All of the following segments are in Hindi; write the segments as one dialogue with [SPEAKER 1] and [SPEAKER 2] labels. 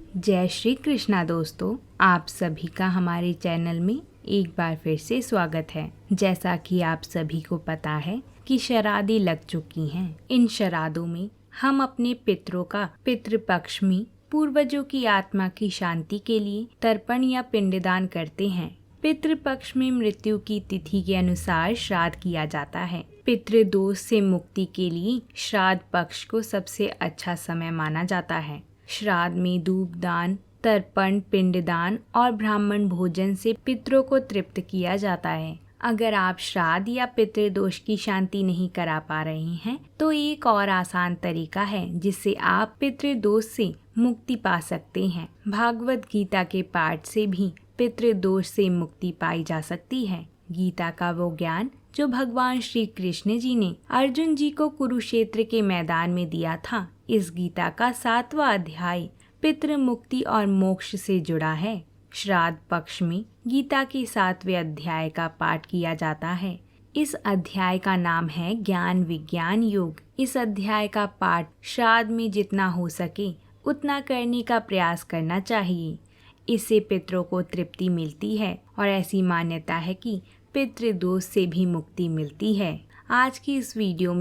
[SPEAKER 1] जय श्री कृष्णा दोस्तों, आप सभी का हमारे चैनल में एक बार फिर से स्वागत है। जैसा कि आप सभी को पता है कि शरादें लग चुकी हैं। इन शरादों में हम अपने पितरों का पितृपक्ष में पूर्वजों की आत्मा की शांति के लिए तर्पण या पिंडदान करते हैं। पितृपक्ष में मृत्यु की तिथि के अनुसार श्राद्ध किया जाता है। पितृदोष से मुक्ति के लिए श्राद्ध पक्ष को सबसे अच्छा समय माना जाता है। श्राद्ध में धूप दान, तर्पण, पिंडदान और ब्राह्मण भोजन से पितरों को तृप्त किया जाता है। अगर आप श्राद्ध या पितृदोष की शांति नहीं करा पा रहे हैं तो एक और आसान तरीका है जिससे आप पितृदोष से मुक्ति पा सकते हैं। भागवत गीता के पाठ से भी पितृदोष से मुक्ति पाई जा सकती है। गीता का वो ज्ञान जो भगवान श्री कृष्ण जी ने अर्जुन जी को कुरुक्षेत्र के मैदान में दिया था। इस गीता का 7वां अध्याय पितृ मुक्ति और मोक्ष से जुड़ा है। श्राद्ध पक्ष में गीता के 7वें अध्याय का पाठ किया जाता है। इस अध्याय का नाम है ज्ञान विज्ञान योग। इस अध्याय का पाठ श्राद्ध में जितना हो सके उतना करने का प्रयास करना चाहिए। इससे पितरों को तृप्ति मिलती है और ऐसी मान्यता है कि पितृदोष से भी मुक्ति मिलती है। आज की इस वीडियो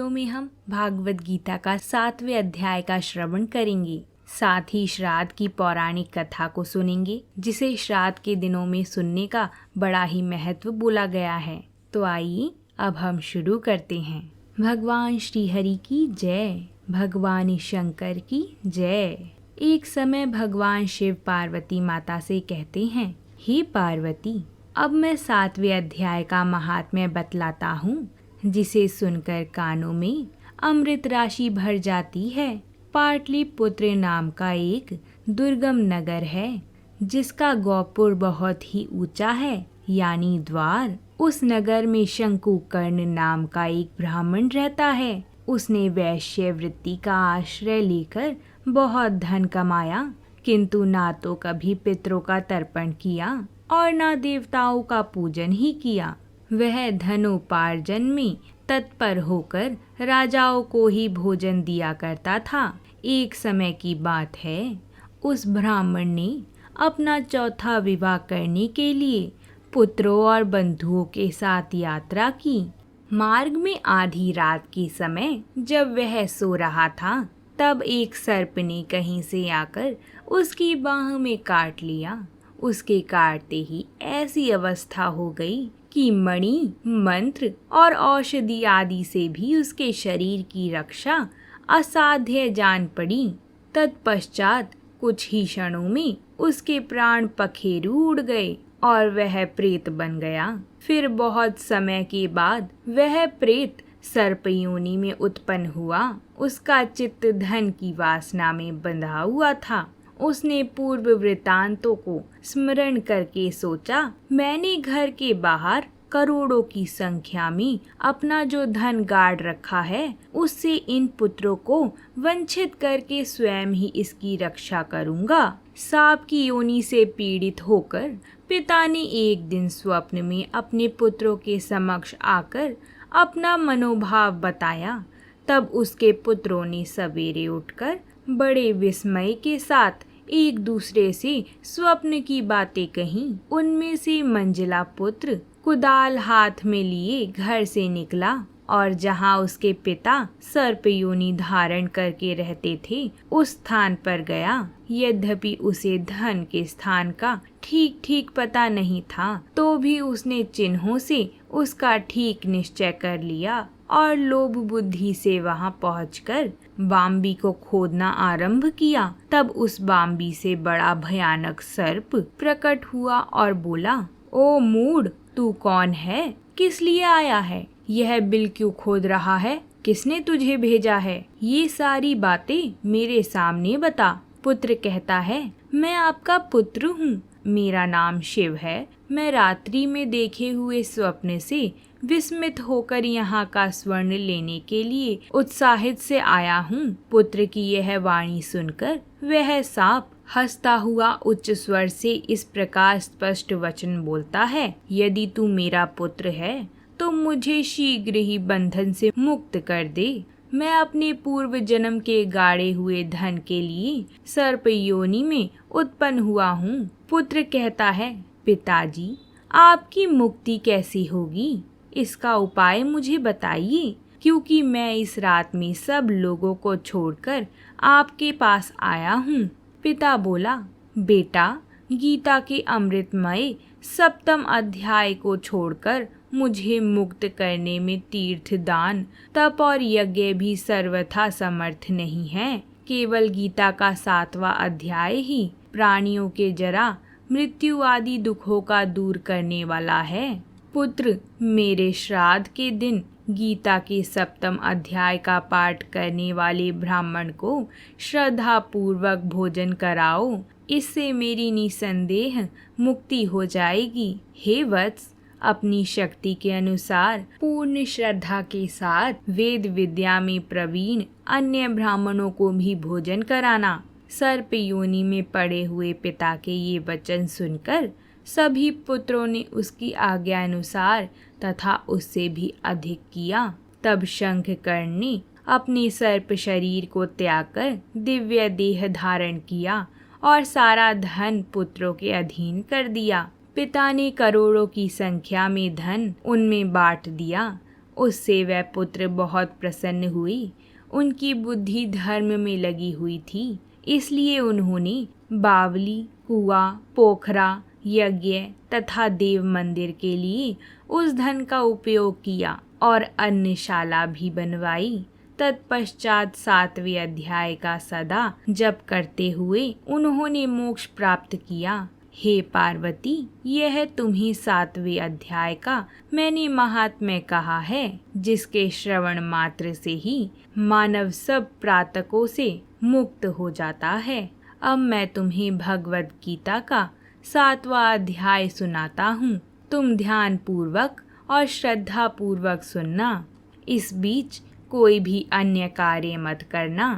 [SPEAKER 1] में हम भागवत गीता का 7वें अध्याय का श्रवण करेंगे। साथ ही श्राद्ध की पौराणिक कथा को सुनेंगे, जिसे श्राद्ध के दिनों में सुनने का बड़ा ही महत्व बोला गया है। तो आइए अब हम शुरू करते हैं। भगवान श्री हरि की जय, भगवान शंकर की जय। एक समय भगवान शिव पार्वती माता से कहते हैं, हे पार्वती, अब मैं 7वें अध्याय का महात्म्य बतलाता हूँ, जिसे सुनकर कानों में अमृत राशि भर जाती है। पाटलिपुत्र नाम का एक दुर्गम नगर है, जिसका गोपुर बहुत ही ऊंचा है, यानी द्वार। उस नगर में शंकुकर्ण नाम का एक ब्राह्मण रहता है। उसने वैश्य वृत्ति का आश्रय लेकर बहुत धन कमाया, किंतु ना तो कभी पितरों का तर्पण किया और ना देवताओं का पूजन ही किया। वह धनोपार्जन में तत्पर होकर राजाओं को ही भोजन दिया करता था। एक समय की बात है, उस ब्राह्मण ने अपना चौथा विवाह करने के लिए पुत्रों और बंधुओं के साथ यात्रा की। मार्ग में आधी रात के समय जब वह सो रहा था, तब एक सर्प ने कहीं से आकर उसकी बाह में काट लिया। उसके काटते ही ऐसी अवस्था हो गई कि मणि, मंत्र और औषधि आदि से भी उसके शरीर की रक्षा असाध्य जान पड़ी। तत्पश्चात कुछ ही क्षणों में उसके प्राण पखेरु उड़ गए और वह प्रेत बन गया। फिर बहुत समय के बाद वह प्रेत सर्प योनि में उत्पन्न हुआ। उसका चित्त धन की वासना में बंधा हुआ था। उसने पूर्व वृतांतों को स्मरण करके सोचा, मैंने घर के बाहर करोड़ों की संख्या में अपना जो धन गाड़ रखा है, उससे इन पुत्रों को वंचित करके स्वयं ही इसकी रक्षा करूंगा। सांप की योनि से पीड़ित होकर पिता ने एक दिन स्वप्न में अपने पुत्रों के समक्ष आकर अपना मनोभाव बताया। तब उसके पुत्रों ने सवेरे उठकर बड़े विस्मय के साथ एक दूसरे से स्वप्न की बातें कहीं। उनमें से मंजिला पुत्र कुदाल हाथ में लिए घर से निकला और जहां उसके पिता सर्प योनि धारण करके रहते थे, उस स्थान पर गया। यद्यपि उसे धन के स्थान का ठीक पता नहीं था, तो भी उसने चिन्हों से उसका ठीक निश्चय कर लिया और लोभ बुद्धि से वहां पहुंचकर बाम्बी को खोदना आरंभ किया। तब उस बाम्बी से बड़ा भयानक सर्प प्रकट हुआ और बोला, ओ मूढ़, तू कौन है? किस लिए आया है? यह बिल क्यों खोद रहा है? किसने तुझे भेजा है? ये सारी बातें मेरे सामने बता। पुत्र कहता है, मैं आपका पुत्र हूँ, मेरा नाम शिव है। मैं रात्रि में देखे हुए स्वप्न से विस्मित होकर यहाँ का स्वर्ण लेने के लिए उत्साहित से आया हूँ। पुत्र की यह वाणी सुनकर वह सांप हंसता हुआ उच्च स्वर से इस प्रकार स्पष्ट वचन बोलता है, यदि तू मेरा पुत्र है तो मुझे शीघ्र ही बंधन से मुक्त कर दे। मैं अपने पूर्व जन्म के गाड़े हुए धन के लिए सर्प योनि में उत्पन्न हुआ हूँ। पुत्र कहता है, पिताजी आपकी मुक्ति कैसी होगी, इसका उपाय मुझे बताइए, क्योंकि मैं इस रात में सब लोगों को छोड़कर आपके पास आया हूँ। पिता बोला, बेटा गीता के अमृतमय 7वें अध्याय को छोड़कर मुझे मुक्त करने में तीर्थ दान, तप और यज्ञ भी सर्वथा समर्थ नहीं है। केवल गीता का 7वां अध्याय ही प्राणियों के जरा मृत्यु आदि दुखों का दूर करने वाला है। पुत्र, मेरे श्राद्ध के दिन गीता के 7वें अध्याय का पाठ करने वाले ब्राह्मण को श्रद्धा पूर्वक भोजन कराओ, इससे मेरी निसंदेह मुक्ति हो जाएगी। हे वत्स, अपनी शक्ति के अनुसार पूर्ण श्रद्धा के साथ वेद विद्या में प्रवीण अन्य ब्राह्मणों को भी भोजन कराना। सर्प योनि में पड़े हुए पिता के ये वचन सुनकर सभी पुत्रों ने उसकी आज्ञा अनुसार तथा उससे भी अधिक किया। तब शंखकर्ण ने अपने सर्प शरीर को त्याग कर दिव्य देह धारण किया और सारा धन पुत्रों के अधीन कर दिया। पिता ने करोड़ों की संख्या में धन उनमें बांट दिया। उससे वह पुत्र बहुत प्रसन्न हुई। उनकी बुद्धि धर्म में लगी हुई थी, इसलिए उन्होंने बावली, कुआं, पोखरा, यज्ञ तथा देव मंदिर के लिए उस धन का उपयोग किया और अन्नशाला भी बनवाई। तत्पश्चात 7वें अध्याय का सदा जप करते हुए उन्होंने मोक्ष प्राप्त किया। हे पार्वती, यह तुम्हें 7वें अध्याय का मैंने महात्म्य कहा है, जिसके श्रवण मात्र से ही मानव सब प्रातकों से मुक्त हो जाता है। अब मैं तुम्हें भगवद गीता का 7वां अध्याय सुनाता हूँ। तुम ध्यान पूर्वक और श्रद्धा पूर्वक सुनना। इस बीच कोई भी अन्य कार्य मत करना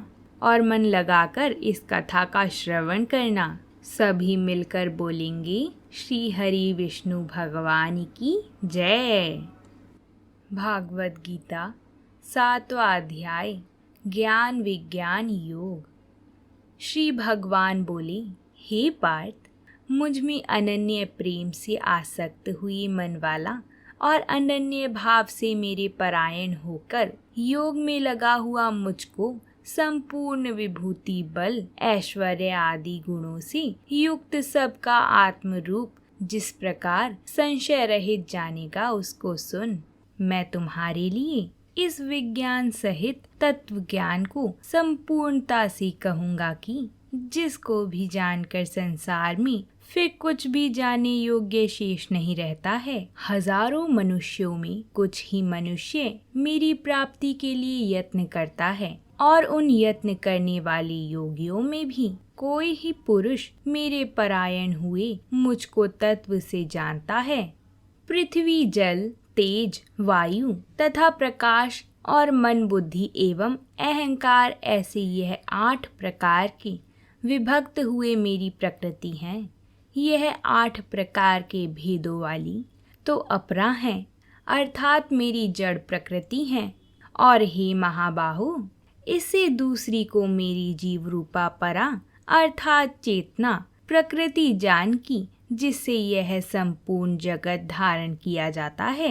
[SPEAKER 1] और मन लगाकर इस कथा का श्रवण करना। सभी मिलकर बोलेंगे, श्री हरि विष्णु भगवान की जय। भागवत गीता 7वां अध्याय, ज्ञान विज्ञान योग। श्री भगवान बोले, हे पार्थ, मुझ में अनन्य प्रेम से आसक्त हुई मन वाला और अनन्य भाव से मेरे परायण होकर योग में लगा हुआ मुझको संपूर्ण विभूति, बल, ऐश्वर्य आदि गुणों से युक्त सबका आत्म रूप जिस प्रकार संशय रहित जानेगा, उसको सुन। मैं तुम्हारे लिए इस विज्ञान सहित तत्व ज्ञान को संपूर्णता से कहूँगा कि जिसको भी जानकर संसार में फिर कुछ भी जाने योग्य शेष नहीं रहता है। हजारों मनुष्यों में कुछ ही मनुष्य मेरी प्राप्ति के लिए यत्न करता है और उन यत्न करने वाले योगियों में भी कोई ही पुरुष मेरे परायण हुए मुझको तत्व से जानता है। पृथ्वी, जल, तेज, वायु तथा प्रकाश और मन, बुद्धि एवं अहंकार, ऐसे यह 8 प्रकार की विभक्त हुए मेरी प्रकृति हैं। यह 8 प्रकार के भेदों वाली तो अपरा है, अर्थात मेरी जड़ प्रकृति है। और हे महाबाहो, इससे दूसरी को मेरी जीव रूपा परा अर्थात चेतना प्रकृति जान की, जिससे यह संपूर्ण जगत धारण किया जाता है।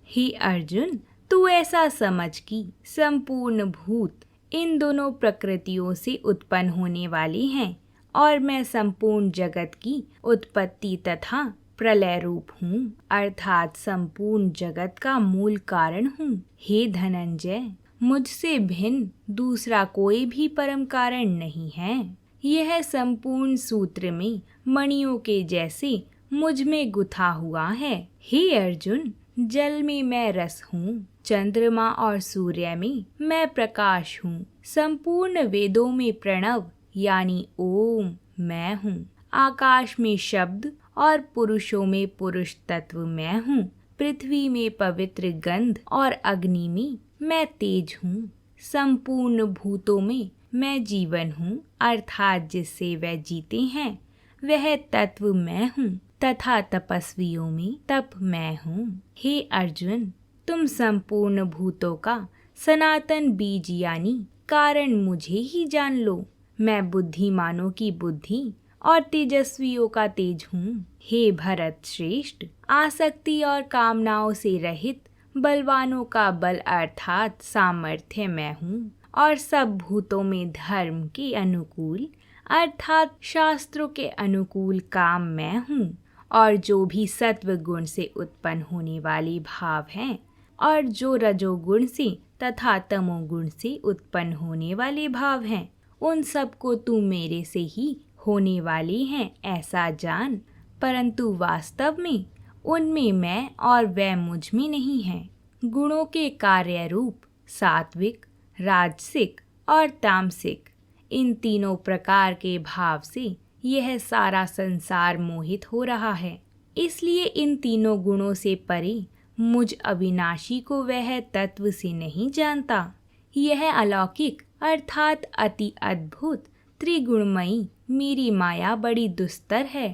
[SPEAKER 1] हे अर्जुन, तू ऐसा समझ कि संपूर्ण भूत इन दोनों प्रकृतियों से उत्पन्न होने वाले हैं और मैं संपूर्ण जगत की उत्पत्ति तथा प्रलय रूप हूँ, अर्थात संपूर्ण जगत का मूल कारण हूँ। हे धनंजय, मुझसे भिन्न दूसरा कोई भी परम कारण नहीं है। यह संपूर्ण सूत्र में मणियों के जैसे मुझ में गुथा हुआ है। हे अर्जुन, जल में मैं रस हूँ, चंद्रमा और सूर्य में मैं प्रकाश हूँ, संपूर्ण वेदों में प्रणव यानी ओम मैं हूँ, आकाश में शब्द और पुरुषों में पुरुष तत्व मैं हूँ, पृथ्वी में पवित्र गंध और अग्नि में मैं तेज हूँ, संपूर्ण भूतों में मैं जीवन हूँ, अर्थात जिससे वह जीते हैं वह तत्व मैं हूँ, तथा तपस्वियों में तप मैं हूँ। हे अर्जुन, तुम संपूर्ण भूतों का सनातन बीज यानी कारण मुझे ही जान लो। मैं बुद्धिमानों की बुद्धि और तेजस्वियों का तेज हूँ। हे भरत श्रेष्ठ, आसक्ति और कामनाओं से रहित बलवानों का बल अर्थात सामर्थ्य मैं हूँ, और सब भूतों में धर्म के अनुकूल अर्थात शास्त्रों के अनुकूल काम मैं हूँ। और जो भी सत्व गुण से उत्पन्न होने वाले भाव हैं और जो रजोगुण से तथा तमोगुण से उत्पन्न होने वाले भाव हैं, उन सबको तू मेरे से ही होने वाली हैं ऐसा जान, परंतु वास्तव में उनमें मैं और वह मुझ में नहीं है। गुणों के कार्य रूप सात्विक, राजसिक और तामसिक, इन तीनों प्रकार के भाव से यह सारा संसार मोहित हो रहा है। इसलिए इन तीनों गुणों से परे मुझ अविनाशी को वह तत्व से नहीं जानता। यह अलौकिक अर्थात अति अद्भुत त्रिगुणमयी मेरी माया बड़ी दुस्तर है,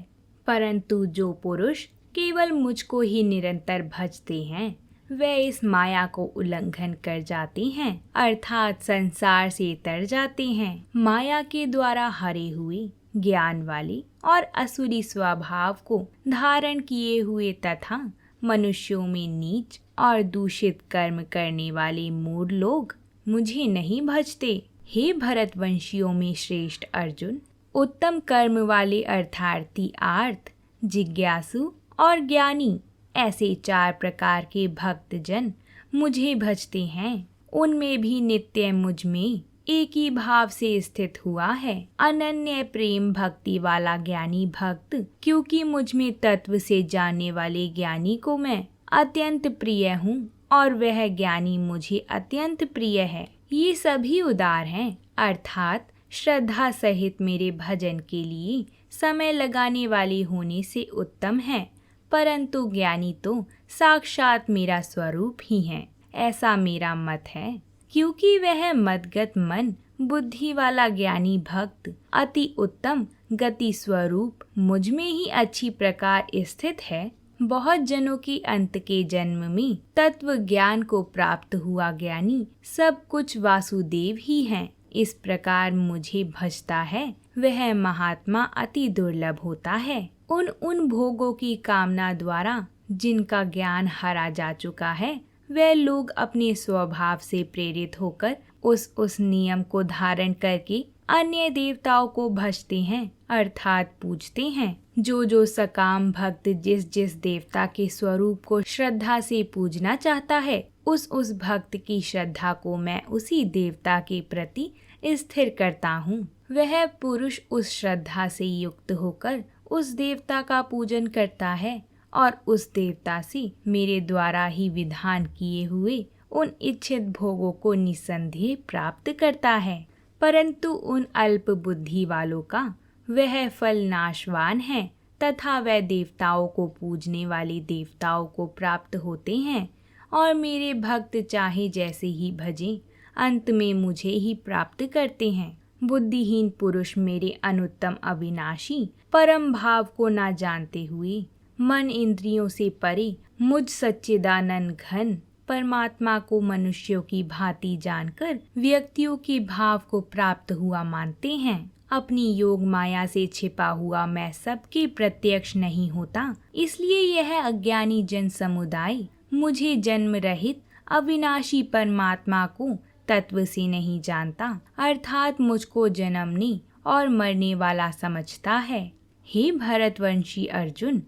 [SPEAKER 1] परंतु जो पुरुष केवल मुझको ही निरंतर भजते हैं वे इस माया को उल्लंघन कर जाते हैं अर्थात संसार से तर जाते हैं। माया के द्वारा हरे हुए ज्ञान वाले और असुरी स्वभाव को धारण किए हुए तथा मनुष्यों में नीच और दूषित कर्म करने वाले मूढ़ लोग मुझे नहीं भजते। हे भरतवंशियों में श्रेष्ठ अर्जुन, उत्तम कर्म वाले अर्थार्थी आर्त, जिज्ञासु और ज्ञानी ऐसे 4 प्रकार के भक्तजन मुझे भजते हैं। उनमें भी नित्य मुझ में एक ही भाव से स्थित हुआ है। अनन्य प्रेम भक्ति वाला ज्ञानी भक्त, क्योंकि मुझ में तत्व से जानने वाले ज्ञानी को मैं अत्यंत प्रिय हूँ और वह ज्ञानी मुझे अत्यंत प्रिय है। ये सभी उदार हैं अर्थात श्रद्धा सहित मेरे भजन के लिए समय लगाने वाले होने से उत्तम है, परंतु ज्ञानी तो साक्षात मेरा स्वरूप ही है ऐसा मेरा मत है। क्योंकि वह मदगत मन बुद्धि वाला ज्ञानी भक्त अति उत्तम गति स्वरूप मुझ में ही अच्छी प्रकार स्थित है, बहुत जनों की अंत के जन्म में तत्व ज्ञान को प्राप्त हुआ ज्ञानी सब कुछ वासुदेव ही हैं। इस प्रकार मुझे भजता है वह महात्मा अति दुर्लभ होता है। उन भोगों की कामना द्वारा जिनका ज्ञान हरा जा चुका है, वे लोग अपने स्वभाव से प्रेरित होकर उस नियम को धारण करके अन्य देवताओं को भजते हैं अर्थात पूजते हैं। जो सकाम भक्त जिस देवता के स्वरूप को श्रद्धा से पूजना चाहता है, उस भक्त की श्रद्धा को मैं उसी देवता के प्रति स्थिर करता हूँ। वह पुरुष उस श्रद्धा से युक्त होकर उस देवता का पूजन करता है और उस देवता से मेरे द्वारा ही विधान किए हुए उन इच्छित भोगों को निसंदेह प्राप्त करता है। परंतु उन अल्प बुद्धि वालों का वह फल नाशवान है तथा वह देवताओं को पूजने वाले देवताओं को प्राप्त होते हैं और मेरे भक्त चाहे जैसे ही भजें अंत में मुझे ही प्राप्त करते हैं। बुद्धिहीन पुरुष मेरे अनुत्तम अविनाशी परम भाव को ना जानते हुए मन इंद्रियों से परे मुझ सच्चिदानंद घन परमात्मा को मनुष्यों की भांति जानकर व्यक्तियों के भाव को प्राप्त हुआ मानते हैं। अपनी योग माया से छिपा हुआ मैं सबके प्रत्यक्ष नहीं होता, इसलिए यह अज्ञानी जन समुदाय मुझे जन्म रहित अविनाशी परमात्मा को तत्व से नहीं जानता अर्थात मुझको जन्मने और मरने वाला समझता है। हे भरतवंशी अर्जुन,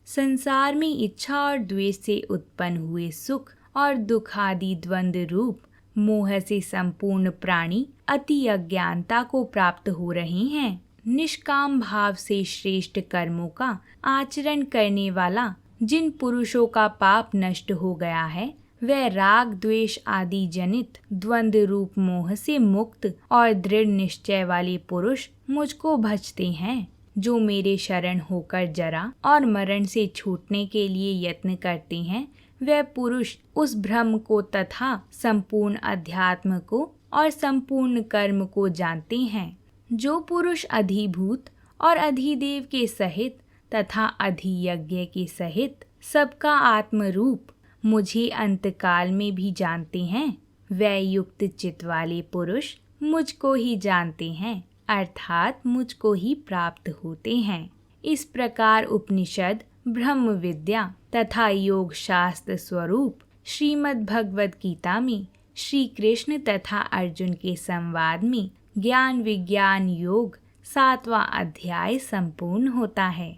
[SPEAKER 1] संसार में इच्छा और द्वेष से उत्पन्न हुए सुख और दुख आदि द्वंद्व रूप मोह से संपूर्ण प्राणी अति अज्ञानता को प्राप्त हो रहे हैं। निष्काम भाव से श्रेष्ठ कर्मों का आचरण करने वाला जिन पुरुषों का पाप नष्ट हो गया है, वह राग द्वेष आदि जनित द्वंद्व रूप मोह से मुक्त और दृढ़ निश्चय वाले पुरुष मुझको भजते हैं। जो मेरे शरण होकर जरा और मरण से छूटने के लिए यत्न करते हैं, वह पुरुष उस ब्रह्म को तथा संपूर्ण अध्यात्म को और संपूर्ण कर्म को जानते हैं। जो पुरुष अधिभूत और अधिदेव के सहित तथा अधियज्ञ के सहित सबका आत्म रूप मुझे अंतकाल में भी जानते हैं, वे युक्त चित्त वाले पुरुष मुझको ही जानते हैं, अर्थात मुझको ही प्राप्त होते हैं। इस प्रकार उपनिषद, ब्रह्म विद्या तथा योग शास्त्र स्वरूप श्रीमद् भगवद गीता में श्री कृष्ण तथा अर्जुन के संवाद में ज्ञान विज्ञान योग 7वां अध्याय संपूर्ण होता है।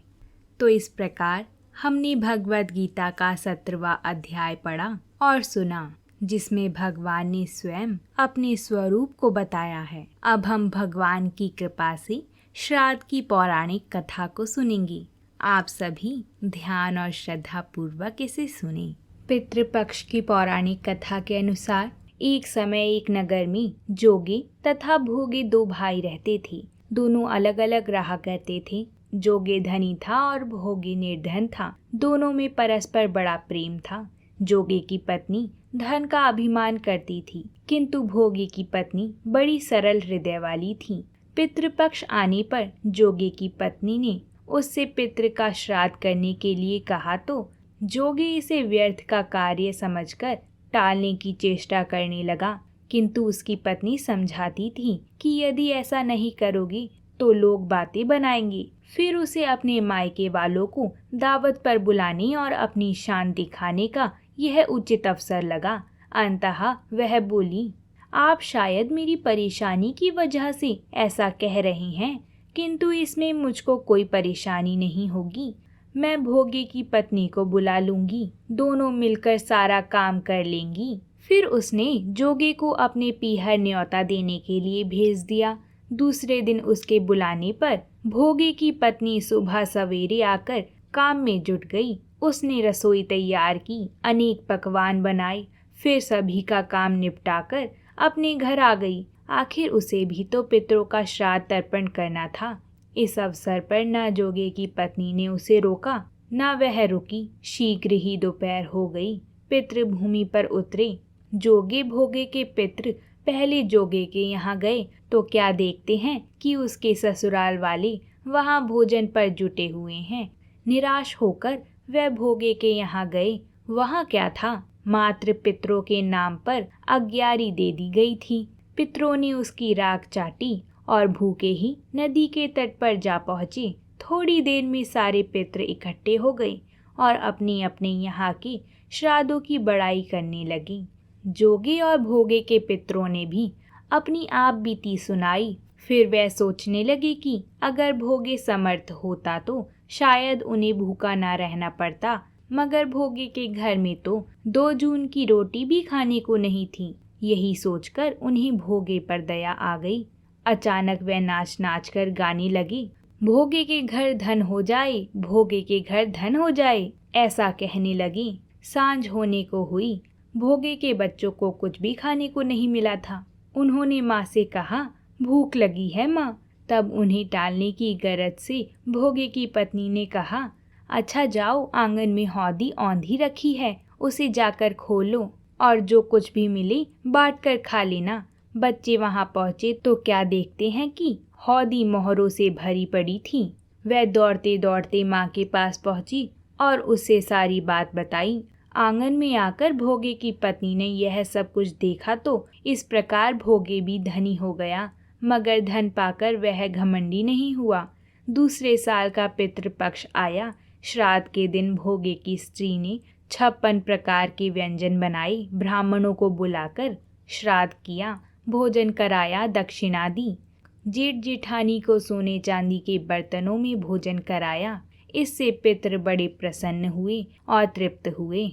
[SPEAKER 1] तो इस प्रकार हमने भगवद गीता का 17वां अध्याय पढ़ा और सुना, जिसमें भगवान ने स्वयं अपने स्वरूप को बताया है। अब हम भगवान की कृपा से श्राद्ध की पौराणिक कथा को सुनेंगे। आप सभी ध्यान और श्रद्धा पूर्वक इसे सुनें। पितृपक्ष की पौराणिक कथा के अनुसार एक समय एक नगर में जोगे तथा भोगे 2 भाई रहते थे। दोनों अलग अलग रहा करते थे। जोगे धनी था और भोगे निर्धन था। दोनों में परस्पर बड़ा प्रेम था। जोगे की पत्नी धन का अभिमान करती थी, किंतु भोगे की पत्नी बड़ी सरल हृदय वाली थी। पितृपक्ष आने पर जोगे की पत्नी ने उससे पितृ का श्राद्ध करने के लिए कहा तो जोगे इसे व्यर्थ का कार्य समझकर टालने की चेष्टा करने लगा, किंतु उसकी पत्नी समझाती थी कि यदि ऐसा नहीं करोगी तो लोग बातें बनाएंगे। फिर उसे अपने मायके वालों को दावत पर बुलाने और अपनी शान दिखाने का यह उचित अवसर लगा। अंततः वह बोली, आप शायद मेरी परेशानी की वजह से ऐसा कह रहे हैं, किंतु इसमें मुझको कोई परेशानी नहीं होगी। मैं भोगे की पत्नी को बुला लूंगी, दोनों मिलकर सारा काम कर लेंगी। फिर उसने जोगे को अपने पीहर न्योता देने के लिए भेज दिया। दूसरे दिन उसके बुलाने पर भोगे की पत्नी सुबह सवेरे आकर काम में जुट गई। उसने रसोई तैयार की, अनेक पकवान बनाए, फिर सभी का काम निपटाकर अपने घर आ गई। आखिर उसे भी तो पितरों का श्राद्ध तर्पण करना था। इस अवसर पर न जोगे की पत्नी ने उसे रोका, न वह रुकी। शीघ्र ही दोपहर हो गई। पितृ भूमि पर उतरे। जोगे भोगे के पितृ पहले जोगे के यहाँ गए तो क्या देखते हैं कि उसके ससुराल वाले वहाँ भोजन पर जुटे हुए हैं। निराश होकर वह भोगे के यहाँ गए। वहाँ क्या था, मात्र पितरों के नाम पर अग्यारी दे दी गई थी। पितरों ने उसकी राख चाटी और भूखे ही नदी के तट पर जा पहुँचे। थोड़ी देर में सारे पितर इकट्ठे हो गए और अपने अपने यहाँ के श्राद्धों की बड़ाई करने लगे। जोगे और भोगे के पितरों ने भी अपनी आप बीती सुनाई। फिर वह सोचने लगे कि अगर भोगे समर्थ होता तो शायद उन्हें भूखा ना रहना पड़ता, मगर भोगे के घर में तो 2 जून की रोटी भी खाने को नहीं थी। यही सोचकर उन्हें भोगे पर दया आ गई। अचानक वह नाच नाच कर गाने लगे, भोगे के घर धन हो जाए, भोगे के घर धन हो जाए, ऐसा कहने लगे। सांझ होने को हुई। भोगे के बच्चों को कुछ भी खाने को नहीं मिला था। उन्होंने माँ से कहा, भूख लगी है माँ। तब उन्हें टालने की गरज से भोगे की पत्नी ने कहा, अच्छा जाओ, आंगन में हौदी औंधी रखी है, उसे जाकर खोलो और जो कुछ भी मिले बांट कर खा लेना। बच्चे वहाँ पहुँचे तो क्या देखते हैं कि हौदी मोहरों से भरी पड़ी थी। वह दौड़ते दौड़ते माँ के पास पहुँची और उसे सारी बात बताई। आंगन में आकर भोगे की पत्नी ने यह सब कुछ देखा तो इस प्रकार भोगे भी धनी हो गया, मगर धन पाकर वह घमंडी नहीं हुआ। दूसरे साल का पितृपक्ष आया। श्राद्ध के दिन भोगे की स्त्री ने 56 प्रकार के व्यंजन बनाए। ब्राह्मणों को बुलाकर श्राद्ध किया, भोजन कराया, दक्षिणा दी। जेठ जेठानी को सोने चांदी के बर्तनों में भोजन कराया। इससे पितृ बड़े प्रसन्न हुए और तृप्त हुए।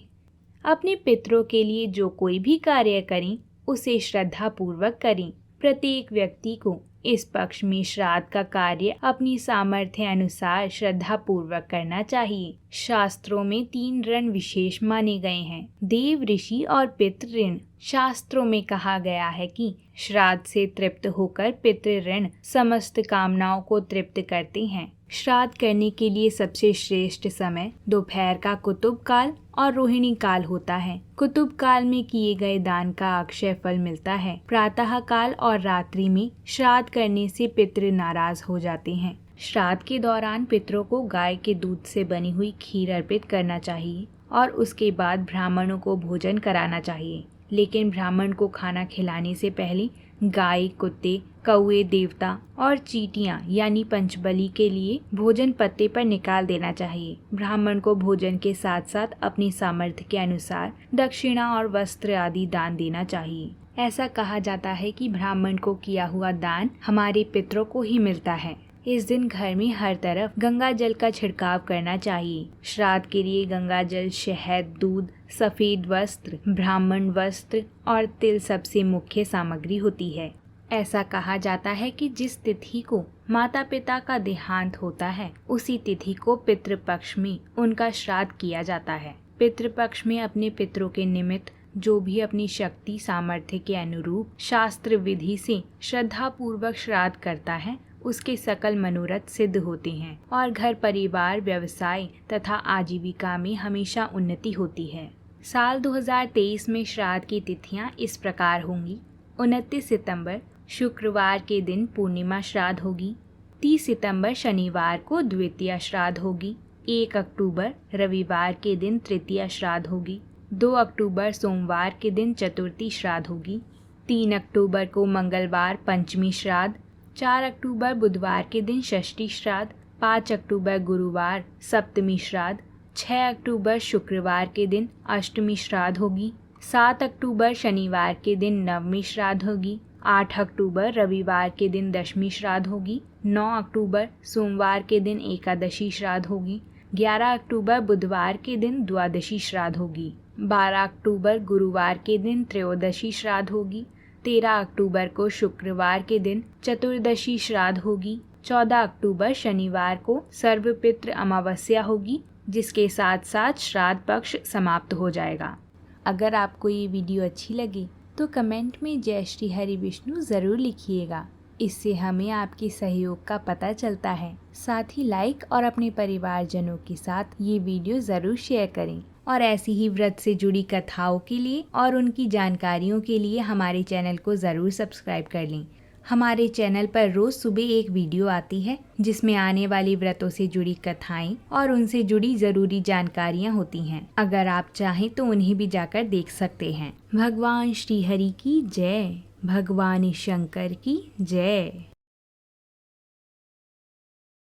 [SPEAKER 1] अपने पितरों के लिए जो कोई भी कार्य करें उसे श्रद्धा पूर्वक करें। प्रत्येक व्यक्ति को इस पक्ष में श्राद्ध का कार्य अपनी सामर्थ्य अनुसार श्रद्धा पूर्वक करना चाहिए। शास्त्रों में 3 ऋण विशेष माने गए हैं, देव, ऋषि और पितृ ऋण। शास्त्रों में कहा गया है कि श्राद्ध से तृप्त होकर पितृ ऋण समस्त कामनाओं को तृप्त करते हैं। श्राद्ध करने के लिए सबसे श्रेष्ठ समय दोपहर का कुतुब काल और रोहिणी काल होता है। कुतुब काल में किए गए दान का अक्षय फल मिलता है। प्रातः काल और रात्रि में श्राद्ध करने से पितृ नाराज हो जाते हैं। श्राद्ध के दौरान पितरों को गाय के दूध से बनी हुई खीर अर्पित करना चाहिए और उसके बाद ब्राह्मणों को भोजन कराना चाहिए। लेकिन ब्राह्मण को खाना खिलाने से पहले गाय, कुत्ते, कौवे, देवता और चींटियां यानी पंचबली के लिए भोजन पत्ते पर निकाल देना चाहिए। ब्राह्मण को भोजन के साथ साथ अपनी सामर्थ्य के अनुसार दक्षिणा और वस्त्र आदि दान देना चाहिए। ऐसा कहा जाता है कि ब्राह्मण को किया हुआ दान हमारे पितरों को ही मिलता है। इस दिन घर में हर तरफ गंगा जल का छिड़काव करना चाहिए। श्राद्ध के लिए गंगा जल, शहद, दूध, सफेद वस्त्र, ब्राह्मण वस्त्र और तिल सबसे मुख्य सामग्री होती है। ऐसा कहा जाता है कि जिस तिथि को माता पिता का देहांत होता है उसी तिथि को पितृपक्ष में उनका श्राद्ध किया जाता है। पितृपक्ष में अपने पितरों के निमित्त जो भी अपनी शक्ति सामर्थ्य के अनुरूप शास्त्र विधि से श्रद्धा पूर्वक श्राद्ध करता है उसके सकल मनोरथ सिद्ध होते हैं और घर परिवार, व्यवसाय तथा आजीविका में हमेशा उन्नति होती है। साल 2023 में श्राद्ध की तिथियां इस प्रकार होंगी। 29 सितंबर शुक्रवार के दिन पूर्णिमा श्राद्ध होगी। 30 सितंबर शनिवार को द्वितीया श्राद्ध होगी। 1 अक्टूबर रविवार के दिन तृतीया श्राद्ध होगी। 2 अक्टूबर सोमवार के दिन चतुर्थी श्राद्ध होगी। 3 अक्टूबर को मंगलवार पंचमी श्राद्ध। 4 अक्टूबर बुधवार के दिन षष्ठी श्राद्ध। 5 अक्टूबर गुरुवार सप्तमी श्राद्ध। 6 अक्टूबर शुक्रवार के दिन अष्टमी श्राद्ध होगी। 7 अक्टूबर शनिवार के दिन नवमी श्राद्ध होगी। 8 अक्टूबर रविवार के दिन दशमी श्राद्ध होगी। 9 अक्टूबर सोमवार के दिन एकादशी श्राद्ध होगी। 11 अक्टूबर बुधवार के दिन द्वादशी श्राद्ध होगी। 12 अक्टूबर गुरुवार के दिन त्रयोदशी श्राद्ध होगी। 13 अक्टूबर को शुक्रवार के दिन चतुर्दशी श्राद्ध होगी। 14 अक्टूबर शनिवार को सर्वपितृ अमावस्या होगी, जिसके साथ साथ श्राद्ध पक्ष समाप्त हो जाएगा। अगर आपको ये वीडियो अच्छी लगे तो कमेंट में जय श्री हरि विष्णु ज़रूर लिखिएगा। इससे हमें आपके सहयोग का पता चलता है। साथ ही लाइक और अपने परिवारजनों के साथ ये वीडियो ज़रूर शेयर करें। और ऐसी ही व्रत से जुड़ी कथाओं के लिए और उनकी जानकारियों के लिए हमारे चैनल को ज़रूर सब्सक्राइब कर लें। हमारे चैनल पर रोज़ सुबह एक वीडियो आती है जिसमें आने वाली व्रतों से जुड़ी कथाएं और उनसे जुड़ी ज़रूरी जानकारियां होती हैं। अगर आप चाहें तो उन्हें भी जाकर देख सकते हैं। भगवान श्री हरि की जय। भगवान शंकर की जय।